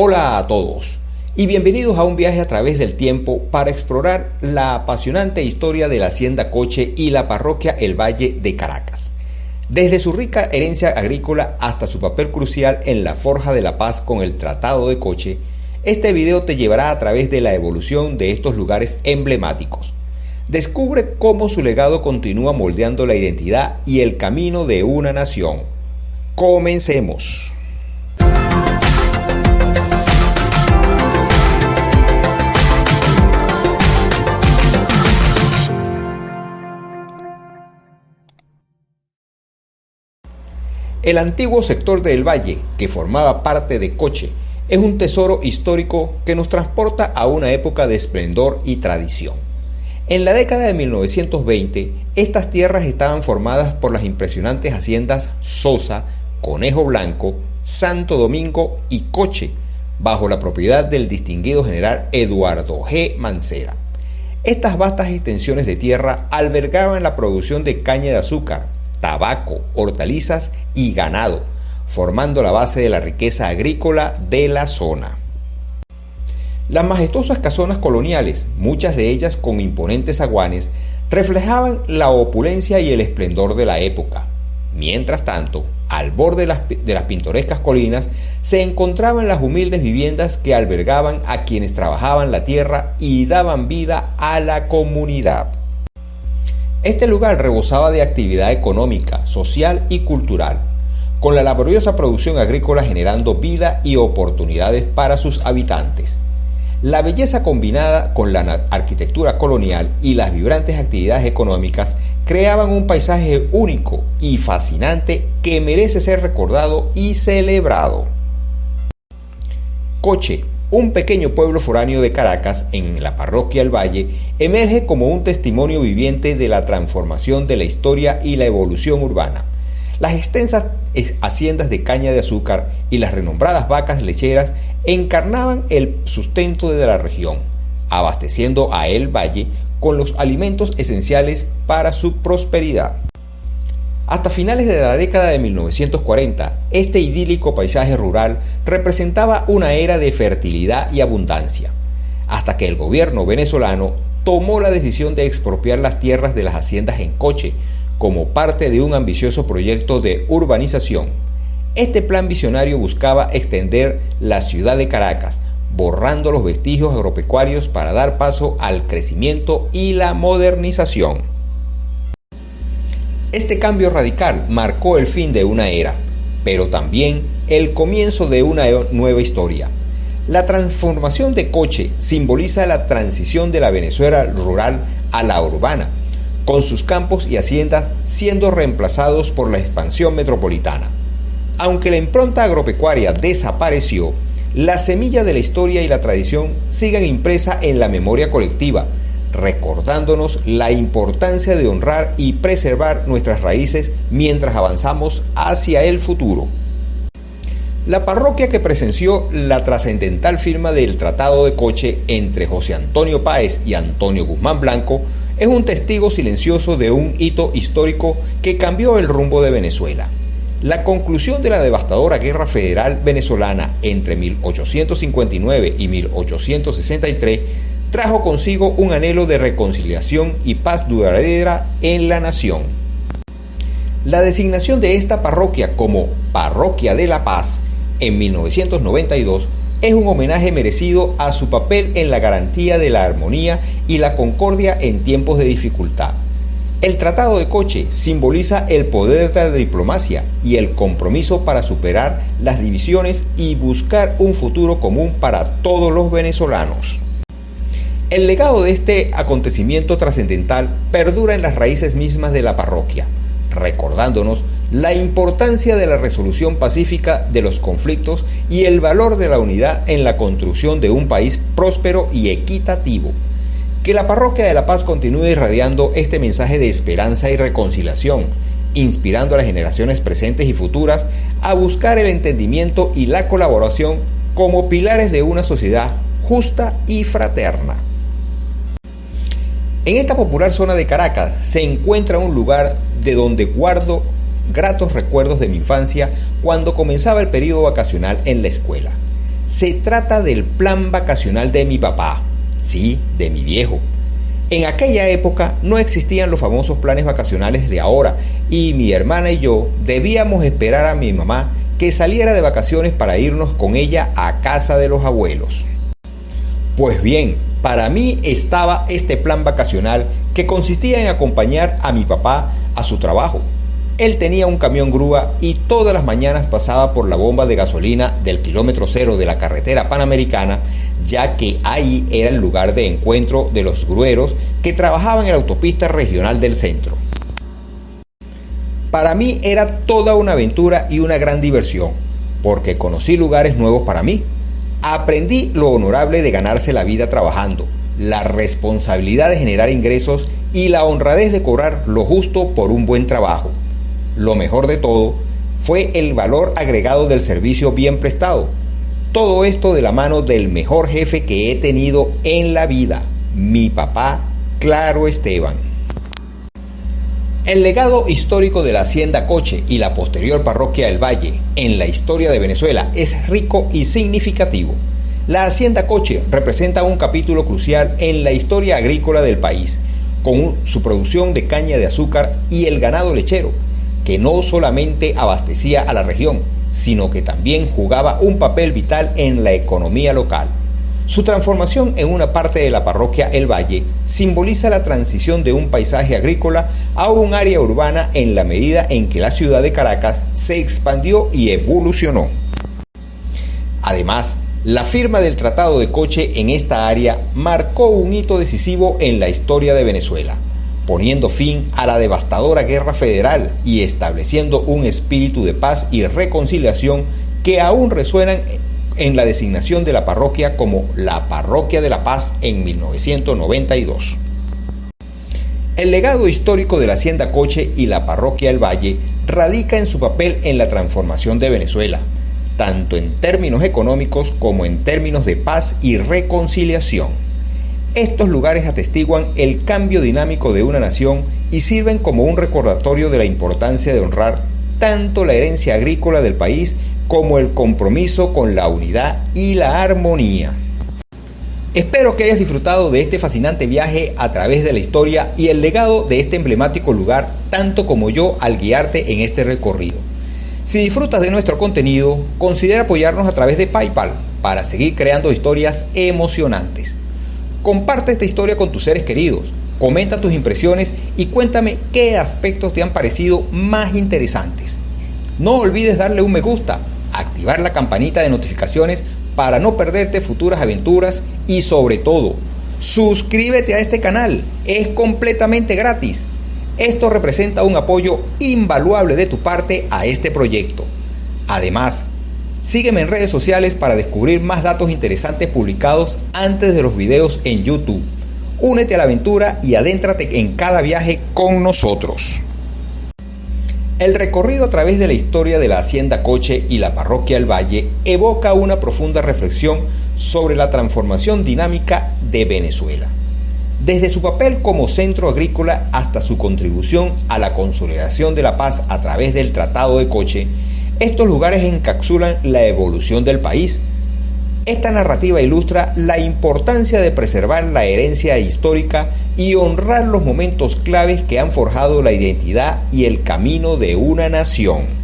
Hola a todos y bienvenidos a un viaje a través del tiempo para explorar la apasionante historia de la Hacienda Coche y la parroquia El Valle de Caracas. Desde su rica herencia agrícola hasta su papel crucial en la forja de la paz con el Tratado de Coche, este video te llevará a través de la evolución de estos lugares emblemáticos. Descubre cómo su legado continúa moldeando la identidad y el camino de una nación. Comencemos. El antiguo sector del Valle, que formaba parte de Coche, es un tesoro histórico que nos transporta a una época de esplendor y tradición. En la década de 1920, estas tierras estaban formadas por las impresionantes haciendas Sosa, Conejo Blanco, Santo Domingo y Coche, bajo la propiedad del distinguido general Eduardo G. Mancera. Estas vastas extensiones de tierra albergaban la producción de caña de azúcar, tabaco, hortalizas y ganado, formando la base de la riqueza agrícola de la zona. Las majestuosas casonas coloniales, muchas de ellas con imponentes zaguanes, reflejaban la opulencia y el esplendor de la época. Mientras tanto, al borde de las pintorescas colinas se encontraban las humildes viviendas que albergaban a quienes trabajaban la tierra y daban vida a la comunidad. Este lugar rebosaba de actividad económica, social y cultural, con la laboriosa producción agrícola generando vida y oportunidades para sus habitantes. La belleza combinada con la arquitectura colonial y las vibrantes actividades económicas creaban un paisaje único y fascinante que merece ser recordado y celebrado. Coche, un pequeño pueblo foráneo de Caracas, en la parroquia El Valle, emerge como un testimonio viviente de la transformación de la historia y la evolución urbana. Las extensas haciendas de caña de azúcar y las renombradas vacas lecheras encarnaban el sustento de la región, abasteciendo a El Valle con los alimentos esenciales para su prosperidad. Hasta finales de la década de 1940, este idílico paisaje rural representaba una era de fertilidad y abundancia, hasta que el gobierno venezolano tomó la decisión de expropiar las tierras de las haciendas en Coche como parte de un ambicioso proyecto de urbanización. Este plan visionario buscaba extender la ciudad de Caracas, borrando los vestigios agropecuarios para dar paso al crecimiento y la modernización. Este cambio radical marcó el fin de una era, pero también el comienzo de una nueva historia. La transformación de Coche simboliza la transición de la Venezuela rural a la urbana, con sus campos y haciendas siendo reemplazados por la expansión metropolitana. Aunque la impronta agropecuaria desapareció, la semilla de la historia y la tradición siguen impresa en la memoria colectiva, recordándonos la importancia de honrar y preservar nuestras raíces mientras avanzamos hacia el futuro. La parroquia que presenció la trascendental firma del Tratado de Coche entre José Antonio Páez y Antonio Guzmán Blanco es un testigo silencioso de un hito histórico que cambió el rumbo de Venezuela. La conclusión de la devastadora Guerra Federal Venezolana entre 1859 y 1863 trajo consigo un anhelo de reconciliación y paz duradera en la nación. La designación de esta parroquia como Parroquia de la Paz en 1992 es un homenaje merecido a su papel en la garantía de la armonía y la concordia en tiempos de dificultad. El Tratado de Coche simboliza el poder de la diplomacia y el compromiso para superar las divisiones y buscar un futuro común para todos los venezolanos. El legado de este acontecimiento trascendental perdura en las raíces mismas de la parroquia, recordándonos la importancia de la resolución pacífica de los conflictos y el valor de la unidad en la construcción de un país próspero y equitativo. Que la Parroquia de la Paz continúe irradiando este mensaje de esperanza y reconciliación, inspirando a las generaciones presentes y futuras a buscar el entendimiento y la colaboración como pilares de una sociedad justa y fraterna. En esta popular zona de Caracas se encuentra un lugar de donde guardo gratos recuerdos de mi infancia cuando comenzaba el periodo vacacional en la escuela. Se trata del plan vacacional de mi papá, sí, de mi viejo. En aquella época no existían los famosos planes vacacionales de ahora y mi hermana y yo debíamos esperar a mi mamá que saliera de vacaciones para irnos con ella a casa de los abuelos. Pues bien, para mí estaba este plan vacacional que consistía en acompañar a mi papá a su trabajo. Él tenía un camión grúa y todas las mañanas pasaba por la bomba de gasolina del kilómetro cero de la carretera panamericana, ya que ahí era el lugar de encuentro de los grueros que trabajaban en la autopista regional del centro. Para mí era toda una aventura y una gran diversión, porque conocí lugares nuevos para mí. Aprendí lo honorable de ganarse la vida trabajando, la responsabilidad de generar ingresos y la honradez de cobrar lo justo por un buen trabajo. Lo mejor de todo fue el valor agregado del servicio bien prestado. Todo esto de la mano del mejor jefe que he tenido en la vida, mi papá, Claro Esteban. El legado histórico de la Hacienda Coche y la posterior Parroquia del Valle en la historia de Venezuela es rico y significativo. La Hacienda Coche representa un capítulo crucial en la historia agrícola del país, con su producción de caña de azúcar y el ganado lechero, que no solamente abastecía a la región, sino que también jugaba un papel vital en la economía local. Su transformación en una parte de la parroquia El Valle simboliza la transición de un paisaje agrícola a un área urbana en la medida en que la ciudad de Caracas se expandió y evolucionó. Además, la firma del Tratado de Coche en esta área marcó un hito decisivo en la historia de Venezuela, poniendo fin a la devastadora guerra federal y estableciendo un espíritu de paz y reconciliación que aún resuenan en la designación de la parroquia como la Parroquia de la Paz en 1992. El legado histórico de la Hacienda Coche y la Parroquia El Valle radica en su papel en la transformación de Venezuela, tanto en términos económicos como en términos de paz y reconciliación. Estos lugares atestiguan el cambio dinámico de una nación y sirven como un recordatorio de la importancia de honrar tanto la herencia agrícola del país como el compromiso con la unidad y la armonía. Espero que hayas disfrutado de este fascinante viaje a través de la historia y el legado de este emblemático lugar, tanto como yo al guiarte en este recorrido. Si disfrutas de nuestro contenido, considera apoyarnos a través de PayPal para seguir creando historias emocionantes. Comparte esta historia con tus seres queridos, comenta tus impresiones y cuéntame qué aspectos te han parecido más interesantes. No olvides darle un me gusta, activar la campanita de notificaciones para no perderte futuras aventuras y sobre todo, suscríbete a este canal, es completamente gratis. Esto representa un apoyo invaluable de tu parte a este proyecto. Además, sígueme en redes sociales para descubrir más datos interesantes publicados antes de los videos en YouTube. Únete a la aventura y adéntrate en cada viaje con nosotros. El recorrido a través de la historia de la Hacienda Coche y la Parroquia El Valle evoca una profunda reflexión sobre la transformación dinámica de Venezuela. Desde su papel como centro agrícola hasta su contribución a la consolidación de la paz a través del Tratado de Coche, estos lugares encapsulan la evolución del país. Esta narrativa ilustra la importancia de preservar la herencia histórica y honrar los momentos claves que han forjado la identidad y el camino de una nación.